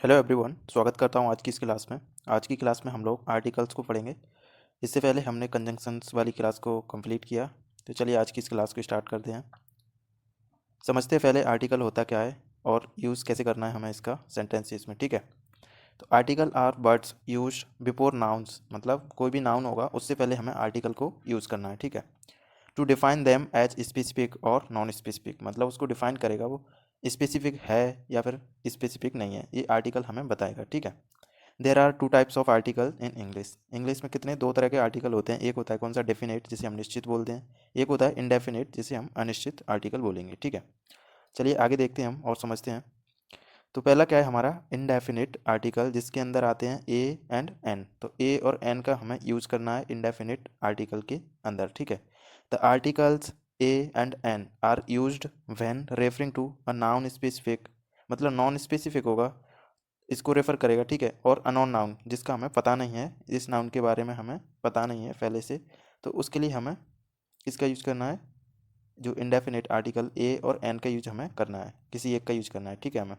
Hello everyone, स्वागत करता हूँ आज की इस क्लास में। आज की क्लास में हम लोग आर्टिकल्स को पढ़ेंगे। इससे पहले हमने कंजंक्शंस वाली क्लास को कंप्लीट किया। तो चलिए आज की इस क्लास को स्टार्ट करते हैं। समझते हैं पहले आर्टिकल होता क्या है और यूज़ कैसे करना है हमें इसका सेंटेंसेस में। ठीक है, तो article are words use before nouns, मतलब कोई भी नाउन होगा उससे पहले हमें आर्टिकल को यूज़ करना है। ठीक है, to define them as specific और नॉन स्पेसिफिक, मतलब उसको डिफाइन करेगा वो स्पेसिफिक है या फिर स्पेसिफिक नहीं है, ये आर्टिकल हमें बताएगा। ठीक है, there are two types of article in English. English में कितने दो तरह के आर्टिकल होते हैं। एक होता है कौन सा, डेफिनेट, जिसे हम निश्चित बोलते हैं। एक होता है इनडेफिनेट, जिसे हम अनिश्चित आर्टिकल बोलेंगे। ठीक है, चलिए आगे देखते हैं हम और समझते हैं। तो पहला क्या है हमारा, इनडेफिनिट आर्टिकल, जिसके अंदर आते हैं ए एंड एन। तो ए और एन का हमें यूज़ करना है इनडेफिनिट आर्टिकल के अंदर। ठीक है, the articles a and an are used when referring to a noun specific, मतलब नॉन स्पेसिफिक होगा, इसको रेफर करेगा। ठीक है, और अनोन नाउन, जिसका हमें पता नहीं है, इस नाउन के बारे में हमें पता नहीं है पहले से, तो उसके लिए हमें इसका यूज़ करना है। जो इंडेफिनिट आर्टिकल ए और एन का यूज हमें करना है, किसी एक का यूज करना है। ठीक है, हमें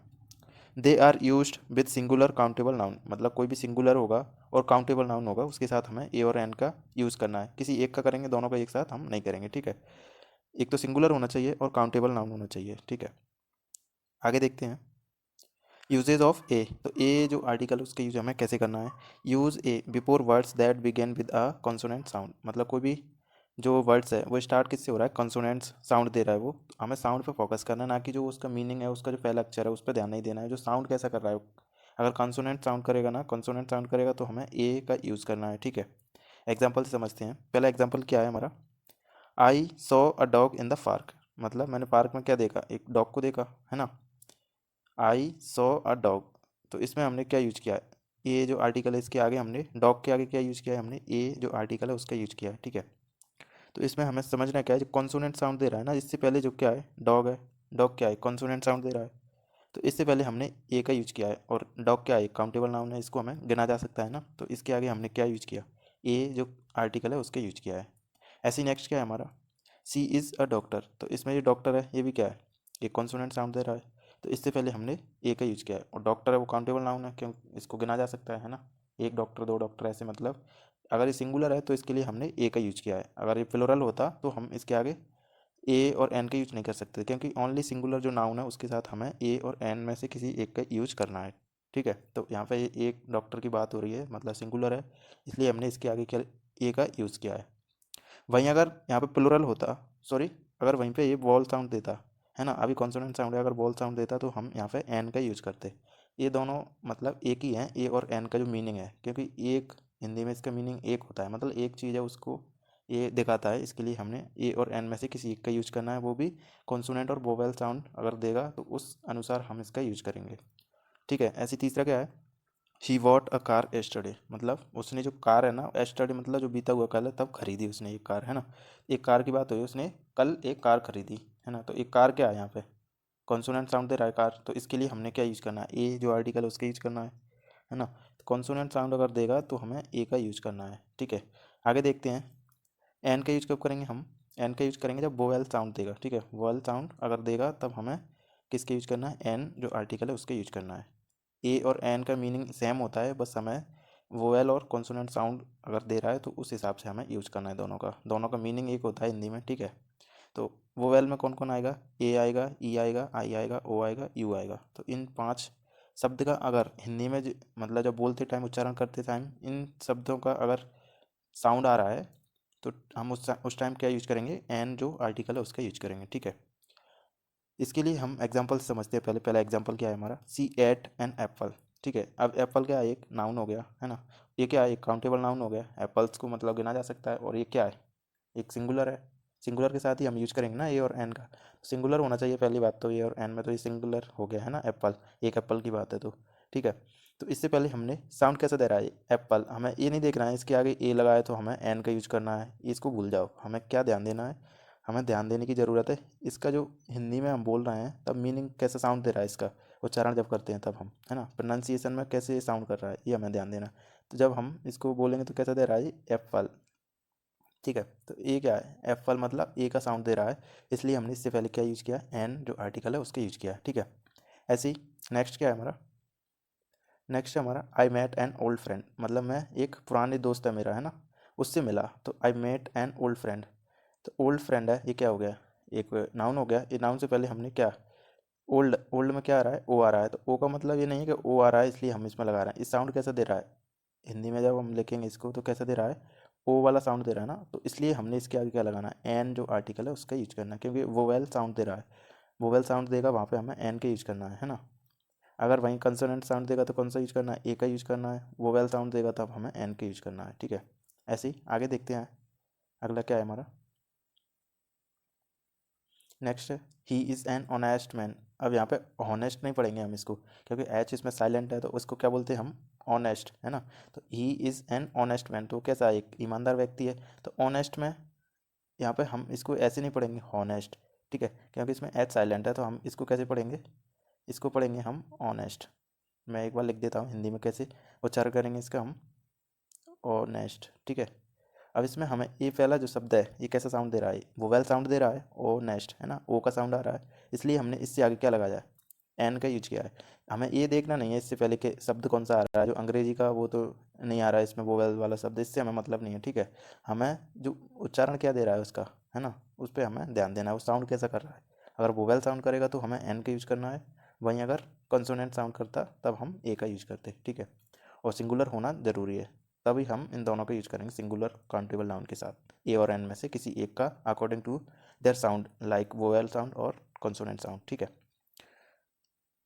they are used with singular countable noun, मतलब कोई भी सिंगुलर होगा और काउंटेबल नाउन होगा उसके साथ हमें ए और एन का यूज़ करना है। किसी एक का करेंगे, दोनों का एक साथ हम नहीं करेंगे। ठीक है, एक तो सिंगुलर होना चाहिए और काउंटेबल नाउन होना चाहिए। ठीक है, आगे देखते हैं। यूजेज ऑफ ए, तो ए जो आर्टिकल उसका यूज हमें कैसे करना है। Use a before words that begin with a consonant sound, मतलब कोई भी जो वर्ड्स है वो स्टार्ट किससे हो रहा है, कॉन्सोनेंट्स साउंड दे रहा है वो, तो हमें साउंड पे फोकस करना है, ना कि जो उसका मीनिंग है, उसका जो पहला अक्षर है उस पर ध्यान नहीं देना है, जो साउंड कैसा कर रहा है। अगर कॉन्सोनेंट साउंड करेगा ना, कॉन्सोनेंट साउंड करेगा तो हमें ए का यूज़ करना है। ठीक है, एग्जाम्पल से समझते हैं। पहला एग्जाम्पल क्या है हमारा, आई saw a dog in the park, मतलब मैंने पार्क में क्या देखा, एक डॉग को देखा, है ना। आई सॉ अ डॉग, तो इसमें हमने क्या यूज किया है, ए जो आर्टिकल है इसके आगे हमने डॉग के आगे क्या यूज किया है, हमने ए जो आर्टिकल है उसका यूज किया है। ठीक है, तो इसमें हमें समझना क्या है, जो कॉन्सोनेंट साउंड दे रहा है ना, इससे पहले जो क्या है, डॉग है, डॉग क्या है, कॉन्सोनेंट साउंड दे रहा है, तो इससे पहले हमने ए का यूज किया है, और डॉग क्या है, काउंटेबल नाउन है, इसको हमें गिना जा सकता है ना, तो इसके आगे हमने क्या यूज किया, ए जो आर्टिकल है उसका यूज किया है। ऐसे नेक्स्ट क्या है हमारा, सी इज़ अ डॉक्टर, तो इसमें जो डॉक्टर है ये भी क्या है, एक कॉन्सोनेंट साउंड दे रहा है, तो इससे पहले हमने ए का यूज किया है, और डॉक्टर है वो काउंटेबल नाउन है, क्यों, इसको गिना जा सकता है ना, एक डॉक्टर दो डॉक्टर ऐसे, मतलब अगर ये सिंगुलर है तो इसके लिए हमने ए का यूज किया है, अगर ये प्लुरल होता तो हम इसके आगे ए और एन का यूज नहीं कर सकते, क्योंकि ओनली सिंगुलर जो नाउन है उसके साथ हमें ए और एन में से किसी एक का यूज करना है। ठीक है, तो यहाँ पे एक डॉक्टर की बात हो रही है, मतलब सिंगुलर है, इसलिए हमने इसके आगे क्या, ए का यूज़ किया है। वहीं अगर यहाँ पे प्लुरल होता, सॉरी, अगर वहीं पे ये वॉल साउंड देता, है ना, अभी कॉन्सोनेंट साउंड है, अगर वॉल साउंड देता तो हम यहाँ पे एन का यूज करते। ये दोनों मतलब एक ही हैं, ए और एन का जो मीनिंग है, क्योंकि एक हिंदी में इसका मीनिंग एक होता है, मतलब एक चीज़ है उसको ये दिखाता है, इसके लिए हमने ए और एन में से किसी एक का यूज करना है, वो भी कॉन्सोनेंट और वोवेल साउंड अगर देगा तो उस अनुसार हम इसका यूज करेंगे। ठीक है, ऐसी तीसरा क्या है, ही वॉट अ कार एस्टरडे, मतलब उसने जो कार है ना, एस्टरडे मतलब जो बीता हुआ कल है, तब खरीदी उसने एक कार, है ना। एक कार की बात हुई, उसने कल एक कार खरीदी, है ना, तो एक कार क्या है यहाँ पे, कॉन्सोनेंट साउंड दे रहा है कार, तो इसके लिए हमने क्या यूज़ करना है, ए जो आर्टिकल है उसका यूज करना है ना। तो कॉन्सोनेंट साउंड अगर देगा तो हमें ए का यूज करना है। ठीक है, आगे देखते हैं। एन का यूज कब करेंगे हम, एन का यूज करेंगे जब वोवेल साउंड देगा। ठीक है, वोवेल साउंड अगर देगा तब हमें किसका यूज करना है, एन जो आर्टिकल है उसका यूज करना है। ए और एन का मीनिंग सेम होता है, बस हमें वोवेल और कॉन्सोनेंट साउंड अगर दे रहा है तो उस हिसाब से हमें यूज करना है, दोनों का मीनिंग एक होता है हिंदी में। ठीक है, तो वोवेल में कौन कौन आएगा, ए आएगा, ई आएगा, आई आएगा, ओ आएगा, यू आएगा, तो इन पांच शब्द का अगर हिंदी में मतलब जब बोलते टाइम, उच्चारण करते टाइम इन शब्दों का अगर साउंड आ रहा है तो हम उस टाइम क्या यूज करेंगे, एन जो आर्टिकल है उसका यूज करेंगे। ठीक है, इसके लिए हम एग्जाम्पल समझते हैं। पहले पहला एग्जाम्पल क्या है हमारा, सी एट एन एप्पल। ठीक है, अब एप्पल क्या है, एक नाउन हो गया, है ना, ये क्या है, एक काउंटेबल नाउन हो गया, एप्पल्स को मतलब गिना जा सकता है, और ये क्या है, एक सिंगुलर है, सिंगुलर के साथ ही हम यूज करेंगे ना ए और एन का, सिंगुलर होना चाहिए पहली बात तो, ए और एन में तो ये सिंगुलर हो गया है ना, एप्पल, एक एप्पल की बात है तो। ठीक है, तो इससे पहले हमने साउंड कैसे दे रहा है, एप्पल, हमें ये नहीं देखना है इसके आगे ए लगाए तो हमें एन का यूज करना है, इसको भूल जाओ, हमें क्या ध्यान देना है, हमें ध्यान देने की ज़रूरत है इसका जो हिंदी में हम बोल रहे हैं तब मीनिंग कैसे साउंड दे रहा है, इसका उच्चारण जब करते हैं तब हम, है ना, प्रोनाउंसिएशन में कैसे साउंड कर रहा है ये हमें ध्यान देना। तो जब हम इसको बोलेंगे तो कैसा दे रहा है, एप्पल। ठीक है, तो ए क्या है, एप्पल मतलब ए का साउंड दे रहा है, इसलिए हमने इससे पहले क्या यूज़ किया, एन जो आर्टिकल है उसका यूज किया। ठीक है, ऐसे ही नेक्स्ट क्या है हमारा, नेक्स्ट है हमारा I met an old friend, मतलब मैं एक पुराने दोस्त है मेरा, है ना, उससे मिला, तो I met an old friend. तो ओल्ड फ्रेंड है, ये क्या हो गया, एक नाउन हो गया। ये नाउन से पहले हमने क्या, ओल्ड, ओल्ड में क्या आ रहा है, ओ आ रहा है, तो ओ का मतलब ये नहीं है कि ओ आ रहा है इसलिए हम इसमें लगा रहे हैं। इस साउंड कैसा दे रहा है, हिंदी में जब हम लिखेंगे इसको तो कैसा दे रहा है, ओ वाला साउंड दे रहा है ना, तो इसलिए हमने इसके आगे क्या लगाना है, एन जो आर्टिकल है उसका यूज करना है, क्योंकि वोवेल साउंड दे रहा है, वोवेल साउंड देगा वहाँ पे हमें एन का यूज करना है ना। अगर वहीं कंसोनेंट साउंड देगा तो कौन सा यूज करना है, ए का यूज करना है, वोवेल साउंड देगा तब हमें एन का यूज करना है, ठीक है। ऐसे ही आगे देखते हैं, अगला क्या है हमारा, नेक्स्ट है he is an honest man. अब यहाँ पे ऑनेस्ट नहीं पढ़ेंगे हम इसको, क्योंकि एच इसमें साइलेंट है, तो उसको क्या बोलते हैं हम, ऑनेस्ट, है ना। तो he is an honest man, तो कैसा, एक ईमानदार व्यक्ति है। तो ऑनेस्ट में यहाँ पे हम इसको ऐसे नहीं पढ़ेंगे हॉनेस्ट, ठीक है, क्योंकि इसमें एच साइलेंट है, तो हम इसको कैसे पढ़ेंगे, इसको पढ़ेंगे हम ऑनेस्ट। मैं एक बार लिख देता हूँ हिंदी में कैसे उच्चारण करेंगे इसका हम, ऑनेस्ट, ठीक है। अब इसमें हमें ये पहला जो शब्द है ये कैसा साउंड दे रहा है, वोवेल साउंड दे रहा है, ओ नेस्ट, है ना, ओ का साउंड आ रहा है, इसलिए हमने इससे आगे क्या लगाया है, एन का यूज किया है। हमें ये देखना नहीं है इससे पहले के शब्द कौन सा आ रहा है, जो अंग्रेजी का वो तो नहीं आ रहा है इसमें वोवेल वाला शब्द, इससे हमें मतलब नहीं है, ठीक है। हमें जो उच्चारण क्या दे रहा है उसका, है ना, उस पर हमें ध्यान देना है, वो साउंड कैसा कर रहा है। अगर वोवेल साउंड करेगा तो हमें एन का यूज करना है, वहीं अगर कंसोनेंट साउंड करता तब हम ए का यूज करते, ठीक है। और सिंगुलर होना ज़रूरी है, तभी हम इन दोनों का यूज करेंगे सिंगुलर काउंटेबल नाउन के साथ, ए और एन में से किसी एक का, according to their sound, like vowel sound और कॉन्सोनेंट साउंड, ठीक है।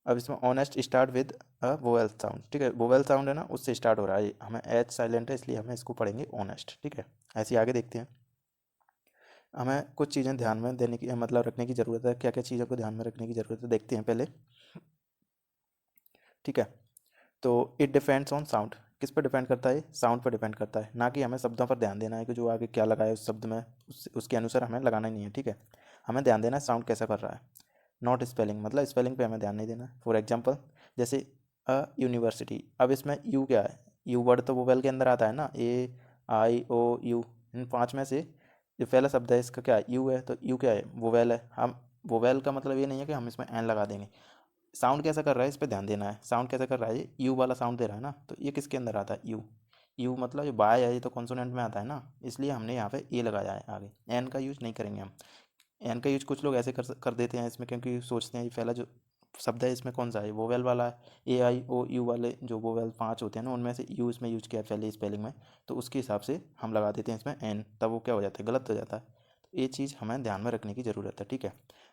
अब इसमें honest start with a vowel sound, ठीक है, वोवेल साउंड है ना उससे स्टार्ट हो रहा है, हमें एच साइलेंट है इसलिए हमें इसको पढ़ेंगे ऑनेस्ट, ठीक है। ऐसे ही आगे देखते हैं, हमें कुछ चीज़ें ध्यान में देने की, मतलब रखने की ज़रूरत है, क्या क्या चीज़ों को ध्यान में रखने की ज़रूरत है देखते हैं पहले, ठीक है। तो इट डिपेंड्स ऑन साउंड, किस पर डिपेंड करता है, साउंड पर डिपेंड करता है, ना कि हमें शब्दों पर ध्यान देना है कि जो आगे क्या लगा है उस शब्द में, उसके अनुसार हमें लगाना ही नहीं है, ठीक है। हमें ध्यान देना है साउंड कैसा कर रहा है, नॉट स्पेलिंग, मतलब स्पेलिंग पे हमें ध्यान नहीं देना। फॉर एग्जांपल जैसे अ यूनिवर्सिटी, अब इसमें यू क्या है, यू वर्ड तो वोवेल के अंदर आता है ना, ए आई ओ यू, इन पांच में से जो पहला शब्द है इसका क्या है, यू है, तो यू क्या है, वोवेल है। हम वोवेल का मतलब ये नहीं है कि हम इसमें एन लगा देंगे, साउंड कैसा कर रहा है इस पर ध्यान देना है, साउंड कैसा कर रहा है, ये यू वाला साउंड दे रहा है ना, तो ये किसके अंदर आता है, यू, यू मतलब जो बाय है ये तो कॉन्सोनेंट में आता है ना, इसलिए हमने यहाँ पे ए लगाया है आगे, एन का यूज नहीं करेंगे हम। एन का यूज कुछ लोग ऐसे कर देते हैं इसमें, क्योंकि सोचते हैं ये पहला जो शब्द है इसमें कौन सा है, वोवेल वाला है, ए आई ओ यू वाले जो वोवेल पांच होते हैं ना उनमें से यू इसमें यूज किया है पहले स्पेलिंग में, तो उसके हिसाब से हम लगा देते हैं इसमें एन, तब वो क्या हो जाता है, गलत हो जाता है। तो ये चीज़ हमें ध्यान में रखने की ज़रूरत है, ठीक है।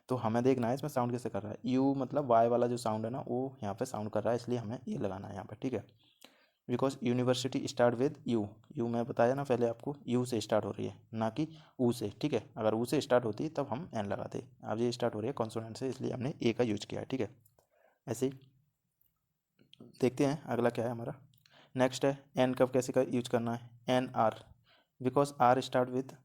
तो हमें देखना है इसमें साउंड कैसे कर रहा है, यू मतलब वाई वाला जो साउंड है ना वो यहाँ पे साउंड कर रहा है, इसलिए हमें ये लगाना है यहाँ पे, ठीक है। Because university start with you, you मैं बताया ना पहले आपको, यू से स्टार्ट हो रही है ना कि ऊ से, ठीक है, अगर ऊ से स्टार्ट होती तब हम एन लगाते, अब ये स्टार्ट हो रही है कॉन्सोनेंट से इसलिए हमने ए का यूज किया है, ठीक है। ऐसे ही देखते हैं अगला क्या है हमारा, नेक्स्ट है एन कब कैसे का यूज करना है, an are, because are start with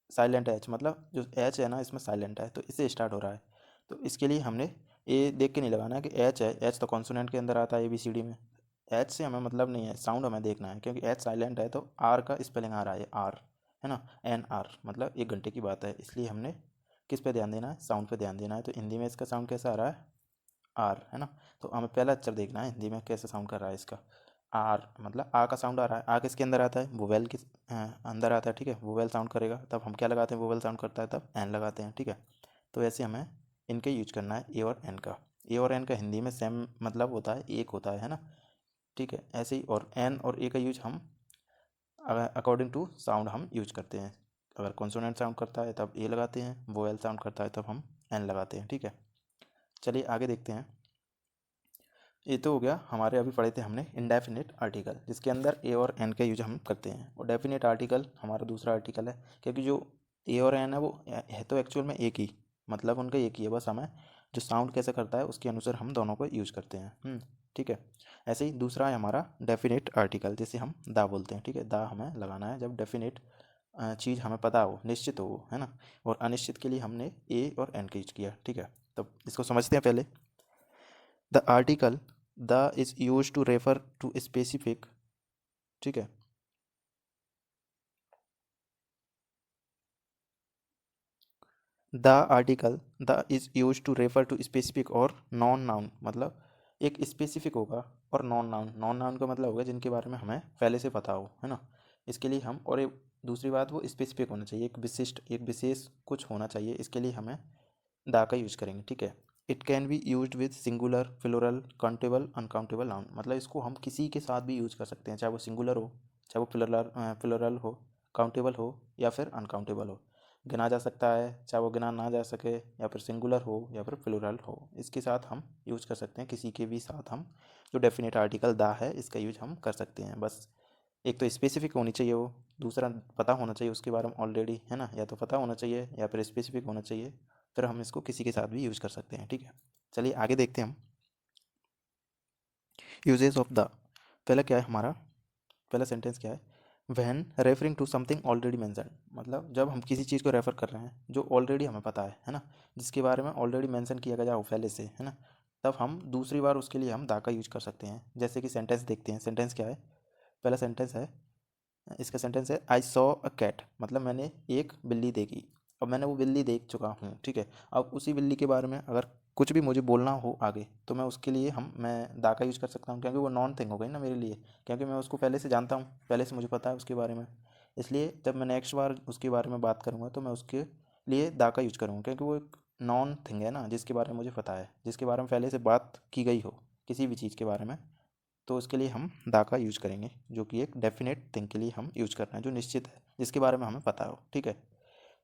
silent H, मतलब जो एच है ना इसमें साइलेंट है तो इससे स्टार्ट हो रहा है, तो इसके लिए हमने ए देख के नहीं लगाना है कि एच है, एच तो कॉन्सोनेंट के अंदर आता है ए बी सी डी में, एच से हमें मतलब नहीं है, साउंड हमें देखना है, क्योंकि एच साइलेंट है तो आर का स्पेलिंग आ रहा है आर, है ना, एन आर मतलब एक घंटे की बात है, इसलिए हमने किस पे ध्यान देना है, साउंड पे ध्यान देना है। तो हिंदी में इसका साउंड कैसा आ रहा है, आर, है ना, तो हमें पहला अक्षर देखना है हिंदी में कैसे साउंड कर रहा है इसका, आर मतलब आ का साउंड आ रहा है, आ किसके अंदर आता है, वोवेल के अंदर आता है, ठीक है, वोवेल साउंड करेगा तब हम क्या लगाते हैं, वोवेल साउंड करता है तब एन लगाते हैं, ठीक है। तो ऐसे हमें इनके यूज करना है ए और एन का, ए और एन का हिंदी में सेम मतलब होता है, एक होता है ना, ठीक है। ऐसे ही और एन और ए का यूज हम अकॉर्डिंग टू साउंड हम यूज करते हैं, अगर कॉन्सोनेंट साउंड करता है तब ए लगाते हैं, वोवेल साउंड करता है तब हम एन लगाते हैं, ठीक है। चलिए आगे देखते हैं, ये तो हो गया हमारे, अभी पढ़े थे हमने इनडेफिनिट आर्टिकल जिसके अंदर ए और एन का यूज हम करते हैं, और डेफिनेट आर्टिकल हमारा दूसरा आर्टिकल है, क्योंकि जो ए और एन है वो है तो एक्चुअल में एक ही, मतलब उनका एक ही है, बस हमें जो साउंड कैसे करता है उसके अनुसार हम दोनों को यूज करते हैं, ठीक है। ऐसे ही दूसरा है हमारा डेफिनेट आर्टिकल, जैसे हम दा बोलते हैं, ठीक है, दा हमें लगाना है जब डेफिनेट चीज़ हमें पता हो, निश्चित हो वो, है ना, और अनिश्चित के लिए हमने ए और एन का यूज किया, ठीक है। तो इसको समझते हैं पहले, the article the is use to refer to specific, ठीक है, the article the is use to refer to specific और नॉन नाउन, मतलब एक स्पेसिफिक होगा और नॉन नाउन। नॉन नाउन का मतलब होगा जिनके बारे में हमें पहले से पता हो, है ना। इसके लिए हम, और एक दूसरी बात, वो स्पेसिफिक होना चाहिए, एक विशेष कुछ होना चाहिए। इसके लिए हमें दा का यूज करेंगे, ठीक है। It can be use with singular, plural, countable, uncountable noun. मतलब इसको हम किसी के साथ भी यूज कर सकते हैं, चाहे वो सिंगुलर हो, चाहे वो प्लूरल हो, काउंटेबल हो, या फिर अनकाउंटेबल हो। गिना जा सकता है, चाहे वो गिना ना जा सके, या फिर सिंगुलर हो या फिर प्लूरल हो, इसके साथ हम यूज कर सकते हैं। किसी के भी साथ हम जो डेफिनेट आर्टिकल दा है इसका यूज हम कर सकते हैं। बस एक तो स्पेसिफिक होनी चाहिए वो, दूसरा पता होना चाहिए उसके बारे में ऑलरेडी, है ना। या तो पता होना चाहिए या फिर स्पेसिफिक होना चाहिए, फिर हम इसको किसी के साथ भी यूज़ कर सकते हैं, ठीक है। चलिए आगे देखते हैं हम यूजेस ऑफ द। पहला क्या है हमारा, पहला सेंटेंस क्या है, when referring to something already mention. मतलब जब हम किसी चीज़ को रेफर कर रहे हैं जो ऑलरेडी हमें पता है ना, जिसके बारे में ऑलरेडी मेंशन किया गया हो पहले से, है ना, तब हम दूसरी बार उसके लिए हम दा का यूज कर सकते हैं। जैसे कि सेंटेंस देखते हैं, सेंटेंस क्या है, पहला सेंटेंस है, इसका सेंटेंस है आई सॉ अ कैट। मतलब मैंने एक बिल्ली देखी। अब मैंने वो बिल्ली देख चुका हूँ, ठीक है। अब उसी बिल्ली के बारे में अगर कुछ भी मुझे बोलना हो आगे, तो मैं उसके लिए मैं दा का यूज़ कर सकता हूँ, क्योंकि वो नॉन थिंग हो गई ना मेरे लिए, क्योंकि मैं उसको पहले से जानता हूँ, पहले से मुझे पता है उसके बारे में। इसलिए जब मैं नेक्स्ट बार उसके बारे में बात करूँगा तो मैं उसके लिए दा का यूज़ करूँगा, क्योंकि वो एक नॉन थिंग है ना, जिसके बारे में मुझे पता है, जिसके बारे में पहले से बात की गई हो किसी भी चीज़ के बारे में, तो उसके लिए हम दा का यूज़ करेंगे, जो कि एक डेफिनेट थिंग के लिए हम यूज़ करना है, जो निश्चित है, जिसके बारे में हमें पता हो, ठीक है।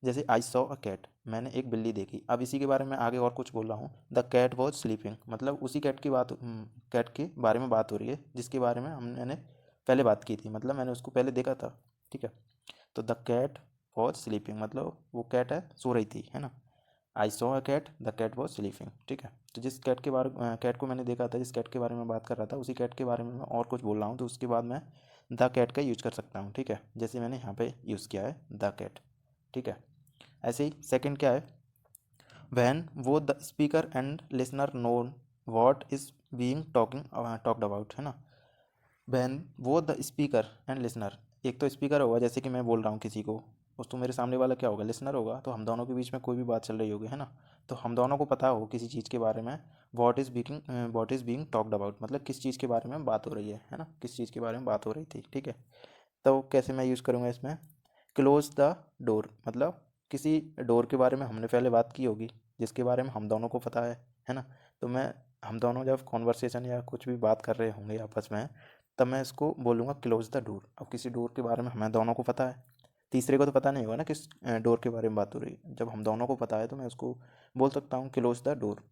जैसे आई सॉ अ कैट, मैंने एक बिल्ली देखी। अब इसी के बारे में आगे और कुछ बोल रहा हूँ, द कैट वॉज स्लीपिंग। मतलब उसी कैट की बात, कैट के बारे में बात हो रही है जिसके बारे में मैंने पहले बात की थी, मतलब मैंने उसको पहले देखा था, ठीक है। तो द कैट वॉज स्लीपिंग मतलब वो कैट है, सो रही थी, है ना। I saw a cat, the cat was sleeping, ठीक है। तो जिस कैट के बारे कैट को मैंने देखा था, जिस कैट के बारे में बात कर रहा था, उसी कैट के बारे में मैं और कुछ बोल रहा हूँ, तो उसके बाद मैं द कैट का यूज कर सकता हूँ, ठीक है। जैसे मैंने यहाँ पे यूज़ किया है द कैट, ठीक है। ऐसे ही सेकंड क्या है, वैन वो the speaker and listener known what is being talked about, है ना। वैन वो द स्पीकर एंड लिसनर, एक तो स्पीकर होगा जैसे कि मैं बोल रहा हूँ किसी को, उस तो मेरे सामने वाला क्या होगा, लिसनर होगा। तो हम दोनों के बीच में कोई भी बात चल रही होगी, है ना, तो हम दोनों को पता हो किसी चीज़ के बारे में, what is being talked about, मतलब किस चीज़ के बारे में बात हो रही है ना, किस चीज़ के बारे में बात हो रही थी, ठीक है। तो कैसे मैं यूज़ करूँगा इसमें, क्लोज द डोर, मतलब किसी डोर के बारे में हमने पहले बात की होगी, जिसके बारे में हम दोनों को पता है ना। तो मैं, हम दोनों जब कॉन्वर्सेशन या कुछ भी बात कर रहे होंगे आपस में, तब मैं इसको बोलूँगा क्लोज द डोर। अब किसी डोर के बारे में हमें दोनों को पता है, तीसरे को तो पता नहीं होगा ना किस डोर के बारे में बात हो रही है। जब हम दोनों को पता है तो मैं उसको बोल सकता हूँ क्लोज द डोर,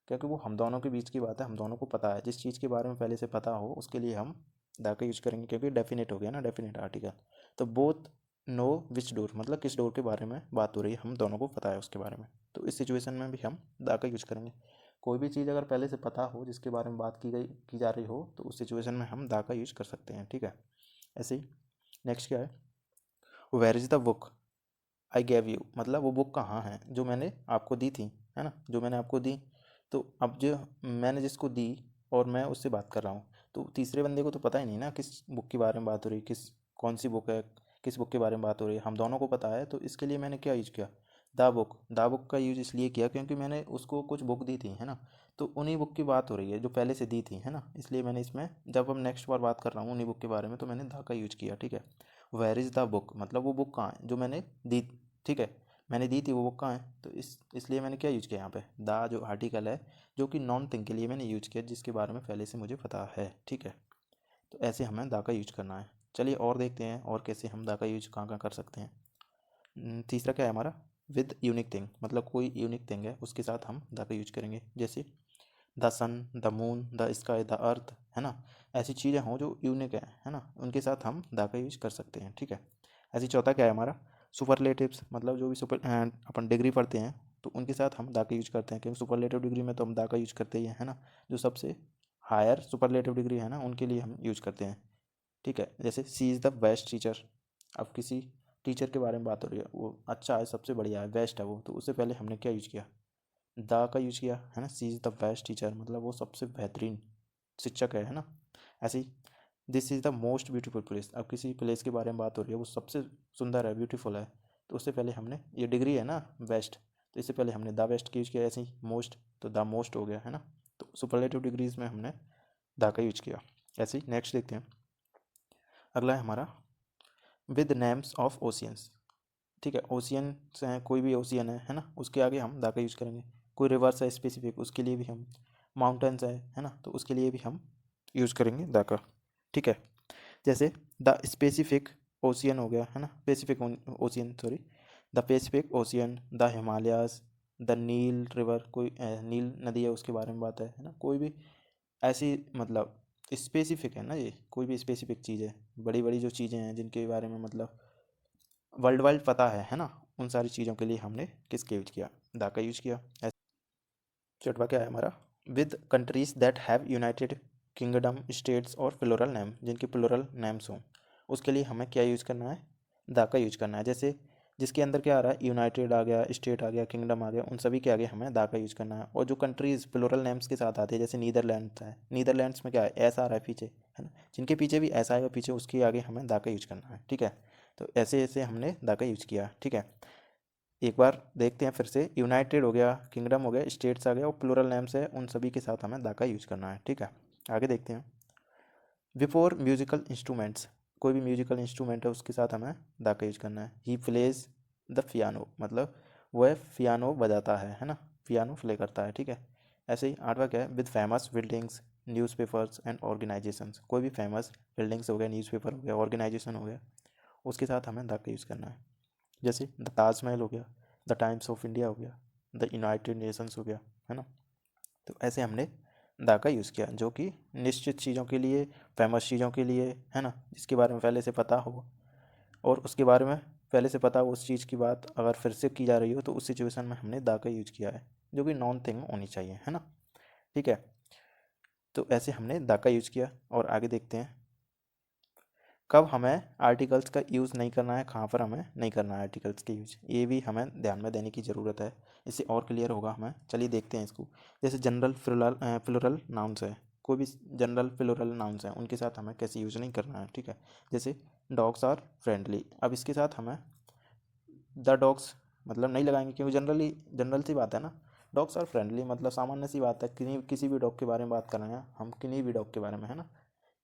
क्योंकि वो हम दोनों के बीच की बात है, हम दोनों को पता है। जिस चीज़ के बारे में पहले से पता हो उसके लिए हम दा का यूज़ करेंगे, क्योंकि डेफिनेट हो गया ना, डेफिनेट आर्टिकल। तो बोथ नो विच डोर, मतलब किस डोर के बारे में बात हो रही है, हम दोनों को पता है उसके बारे में। तो इस सिचुएशन में भी हम दा का यूज करेंगे। कोई भी चीज़ अगर पहले से पता हो, जिसके बारे में बात की जा रही हो, तो उस सिचुएशन में हम दा का यूज कर सकते हैं, ठीक है। ऐसे ही नेक्स्ट क्या है, where is the book I gave you, मतलब वो बुक कहाँ है जो मैंने आपको दी थी, है ना, जो मैंने आपको दी। तो अब जो मैंने जिसको दी और मैं उससे बात कर रहा हूँ, तो तीसरे बंदे को तो पता ही नहीं ना किस बुक के बारे में बात हो रही है, कौन सी बुक है, किस बुक के बारे में बात हो रही है, हम दोनों को पता है। तो इसके लिए मैंने क्या यूज़ किया, द बुक का यूज़ इसलिए किया क्योंकि मैंने उसको कुछ बुक दी थी, है ना। तो उन्हीं बुक की बात हो रही है जो पहले से दी थी, है ना। इसलिए मैंने इसमें, जब हम नेक्स्ट बार बात कर रहा हूँ उन्हीं बुक के बारे में, तो मैंने द का यूज किया, ठीक है। वेयर इज़ द बुक, मतलब वो बुक कहाँ है जो मैंने दी, ठीक है, मैंने दी थी वो बुक कहाँ है। तो इसलिए मैंने क्या यूज किया यहाँ पे, द जो आर्टिकल है, जो कि नॉन थिंग के लिए मैंने यूज किया, जिसके बारे में पहले से मुझे पता है, ठीक है। तो ऐसे हमें द का यूज करना है। चलिए और देखते हैं और कैसे हम द का यूज कहाँ कहाँ कर सकते हैं। तीसरा क्या है हमारा, विद यूनिक थिंग, मतलब कोई यूनिक थिंग है उसके साथ हम द का यूज करेंगे। जैसे the sun, the moon, the sky, the earth, है ना। ऐसी चीज़ें हों जो यूनिक है ना, उनके साथ हम द का यूज कर सकते हैं, ठीक है। ऐसी चौथा क्या है हमारा, सुपरलेटिव्स, मतलब जो भी अपन डिग्री पढ़ते हैं तो उनके साथ हम दा का यूज करते हैं, क्योंकि सुपरलेटिव डिग्री में तो हम दा का यूज करते ही हैं, है ना। जो सबसे हायर सुपरलेटिव डिग्री है ना, उनके लिए हम यूज करते हैं, ठीक है। जैसे सी इज़ द बेस्ट टीचर, अब किसी टीचर के बारे में बात हो रही है, वो अच्छा है, सबसे बढ़िया है, बेस्ट है वो, तो उससे पहले हमने क्या यूज किया, द का यूज किया, है ना। She is the best teacher, मतलब वो सबसे बेहतरीन शिक्षक है ना। ऐसे ही this is the most beautiful place, अब किसी प्लेस के बारे में बात हो रही है, वो सबसे सुंदर है, ब्यूटीफुल है, तो उससे पहले हमने, ये डिग्री है ना बेस्ट, तो इससे पहले हमने द बेस्ट की यूज किया। ऐसे ही मोस्ट, तो द मोस्ट हो गया, है ना। तो सुपरलेटिव डिग्रीज में हमने द का यूज किया। ऐसे ही नेक्स्ट देखते हैं, अगला है हमारा विद नेम्स ऑफ ओशियंस। ठीक है, ओशियंस हैं, कोई भी ओशियन है ना, उसके आगे हम द का यूज करेंगे। कोई रिवर्स है स्पेसिफिक, उसके लिए भी हम, माउंटेन्स है ना, तो उसके लिए भी हम यूज करेंगे द का। ठीक है, जैसे द स्पेसिफिक ओशियन हो गया है ना, Pacific Ocean, sorry, the Pacific Ocean, the Himalayas, the Nile river, कोई नील नदी है उसके बारे में बात है ना, कोई भी ऐसी मतलब स्पेसिफिक है ना, ये कोई भी स्पेसिफिक चीज़ है, बड़ी बड़ी जो चीज़ें हैं जिनके बारे में मतलब वर्ल्ड वाइड पता है ना, उन सारी चीज़ों के लिए हमने किसका यूज किया, द का यूज किया। चौथा क्या है हमारा, with countries that have United kingdom, states और प्लूरल नेम, जिनके प्लूरल नेम्स हों, उसके लिए हमें क्या यूज करना है, द का यूज करना है। जैसे जिसके अंदर क्या आ रहा है, यूनाइटेड आ गया, स्टेट आ गया, किंगडम आ गया, उन सभी के आगे हमें द का यूज करना है। और जो कंट्रीज प्लूरल नेम्स के साथ आते हैं, जैसे नीदरलैंड्स है, नीदरलैंड्स में क्या है, ऐसा आ रहा है पीछे, है ना, जिनके पीछे भी ऐसा आएगा पीछे, उसके आगे हमें द का यूज करना है। ठीक है, तो ऐसे ऐसे हमने द का यूज किया। ठीक है, एक बार देखते हैं फिर से, यूनाइटेड हो गया, किंगडम हो गया, स्टेट्स आ गया, और प्लूरल नेम्स है, उन सभी के साथ हमें द का यूज करना है। ठीक है, आगे देखते हैं, बिफोर म्यूजिकल इंस्ट्रूमेंट्स, कोई भी म्यूजिकल इंस्ट्रूमेंट है उसके साथ हमें द का यूज करना है। ही प्लेज द पियानो, मतलब वह पियानो बजाता है ना, पियानो प्ले करता है। ठीक है, ऐसे ही आठवां क्या है, with famous buildings, newspapers and organisations, कोई भी फेमस बिल्डिंग्स हो गया, न्यूज़पेपर हो गया, ऑर्गेनाइजेशन हो गया, उसके साथ हमें द का यूज करना है। जैसे द ताजमहल हो गया, द टाइम्स ऑफ इंडिया हो गया, द यूनाइटेड नेशंस हो गया, है ना, तो ऐसे हमने द का यूज़ किया, जो कि निश्चित चीज़ों के लिए, फेमस चीज़ों के लिए, है ना, जिसके बारे में पहले से पता हो, और उसके बारे में पहले से पता हो, उस चीज़ की बात अगर फिर से की जा रही हो तो उस सिचुएशन में हमने द का यूज किया है, जो कि नॉन थिंग होनी चाहिए, है ना। ठीक है, तो ऐसे हमने द का यूज किया। और आगे देखते हैं, कब हमें आर्टिकल्स का यूज़ नहीं करना है, कहाँ पर हमें नहीं करना है आर्टिकल्स के यूज, ये भी हमें ध्यान में देने की ज़रूरत है, इससे और क्लियर होगा हमें। चलिए देखते हैं इसको। जैसे जनरल प्लूरल नाउन्स है, कोई भी जनरल प्लूरल नाउन्स हैं, उनके साथ हमें कैसे यूज़ नहीं करना है। ठीक है, जैसे डॉग्स आर फ्रेंडली, अब इसके साथ हमें द डॉग्स मतलब नहीं लगाएंगे, क्योंकि जनरल सी बात है ना, डॉग्स आर फ्रेंडली मतलब सामान्य सी बात है, किसी भी डॉग के बारे में बात कर रहे हैं हम, किन्हीं भी डॉग के बारे में, है ना,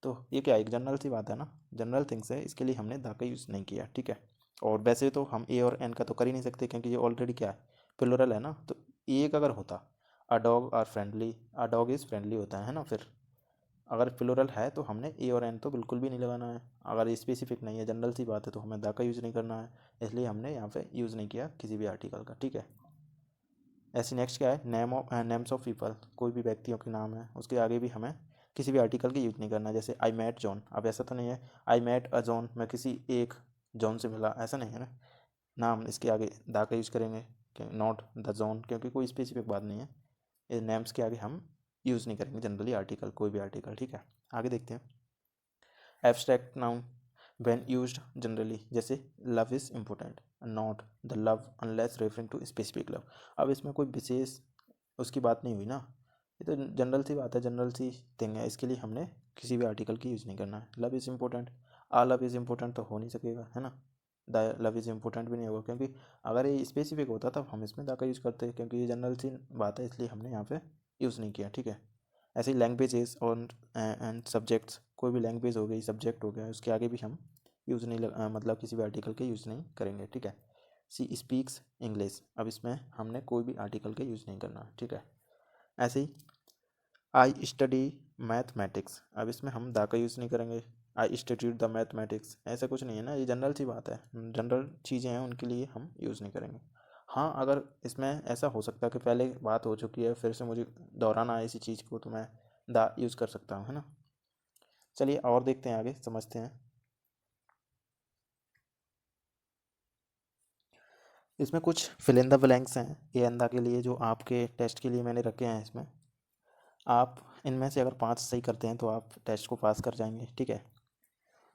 तो ये क्या है, एक जनरल सी बात है ना, जनरल थिंग्स है, इसके लिए हमने द का यूज़ नहीं किया। ठीक है, और वैसे तो हम ए और एन का तो कर ही नहीं सकते, क्योंकि ये ऑलरेडी क्या है, प्लूरल है ना, तो एक अगर होता, a dog are friendly, a dog is friendly होता है ना, फिर अगर प्लूरल है तो हमने ए और एन तो बिल्कुल भी नहीं लगाना है। अगर स्पेसिफिक नहीं है, जनरल सी बात है, तो हमें द का यूज़ नहीं करना है, इसलिए हमने यहाँ पे यूज़ नहीं किया किसी भी आर्टिकल का। ठीक है, ऐसे नेक्स्ट क्या है, नेम्स ऑफ पीपल, कोई भी व्यक्तियों के नाम है, उसके आगे भी हमें किसी भी आर्टिकल की यूज नहीं करना। जैसे आई मैट जॉन, अब ऐसा तो नहीं है आई मैट अ जॉन, मैं किसी एक जॉन से मिला, ऐसा नहीं है ना, नाम इसके आगे द का यूज़ करेंगे, नॉट द जॉन, क्योंकि कोई स्पेसिफिक बात नहीं है, ये नेम्स के आगे हम यूज़ नहीं करेंगे जनरली आर्टिकल, कोई भी आर्टिकल। ठीक है, आगे देखते हैं, abstract noun when used generally, जैसे love is important, not the love unless referring to specific love, अब इसमें कोई विशेष उसकी बात नहीं हुई ना, ये तो जनरल सी बात है, जनरल सी थिंग है, इसके लिए हमने किसी भी आर्टिकल की यूज़ नहीं करना है। Love is important, a love is important तो हो नहीं सकेगा, है ना, द लव इज़ इम्पोर्टेंट भी नहीं होगा, क्योंकि अगर ये स्पेसिफिक होता तब हम इसमें द का यूज़ करते, क्योंकि ये जनरल सी बात है, इसलिए हमने यहाँ पे यूज़ नहीं किया। ठीक है, ऐसे ही लैंग्वेजेस और एंड सब्जेक्ट्स, कोई भी लैंग्वेज हो गई, सब्जेक्ट हो गया, उसके आगे भी हम यूज़ नहीं मतलब किसी भी आर्टिकल के यूज़ नहीं करेंगे। ठीक है, सी स्पीक्स इंग्लिश, अब इसमें हमने कोई भी आर्टिकल का यूज़ नहीं करना। ठीक है, ऐसे ही आई स्टडी मैथमेटिक्स, अब इसमें हम द का यूज़ नहीं करेंगे, आई स्टडीड द मैथमेटिक्स, ऐसा कुछ नहीं है ना, ये जनरल सी बात है, जनरल चीज़ें हैं, उनके लिए हम यूज़ नहीं करेंगे। हाँ, अगर इसमें ऐसा हो सकता है कि पहले बात हो चुकी है, फिर से मुझे दोहराना है इसी चीज़ को, तो मैं द यूज़ कर सकता हूँ, है ना। चलिए और देखते हैं, आगे समझते हैं। इसमें कुछ फिल इन द ब्लैंक्स हैं ए अंदा के लिए, जो आपके टेस्ट के लिए मैंने रखे हैं। इसमें आप इनमें से अगर 5 सही करते हैं तो आप टेस्ट को पास कर जाएंगे। ठीक है,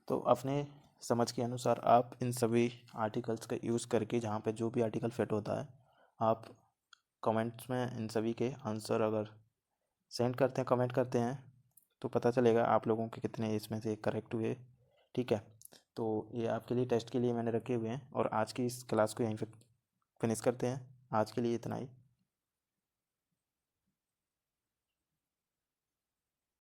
तो अपने समझ के अनुसार आप इन सभी आर्टिकल्स का यूज़ करके, जहाँ पे जो भी आर्टिकल फिट होता है, आप कमेंट्स में इन सभी के आंसर अगर सेंड करते हैं, कमेंट करते हैं, तो पता चलेगा आप लोगों के कितने इसमें से करेक्ट हुए। ठीक है, तो ये आपके लिए टेस्ट के लिए मैंने रखे हुए हैं, और आज की इस क्लास को यहीं पे फिनिश करते हैं। आज के लिए इतना ही।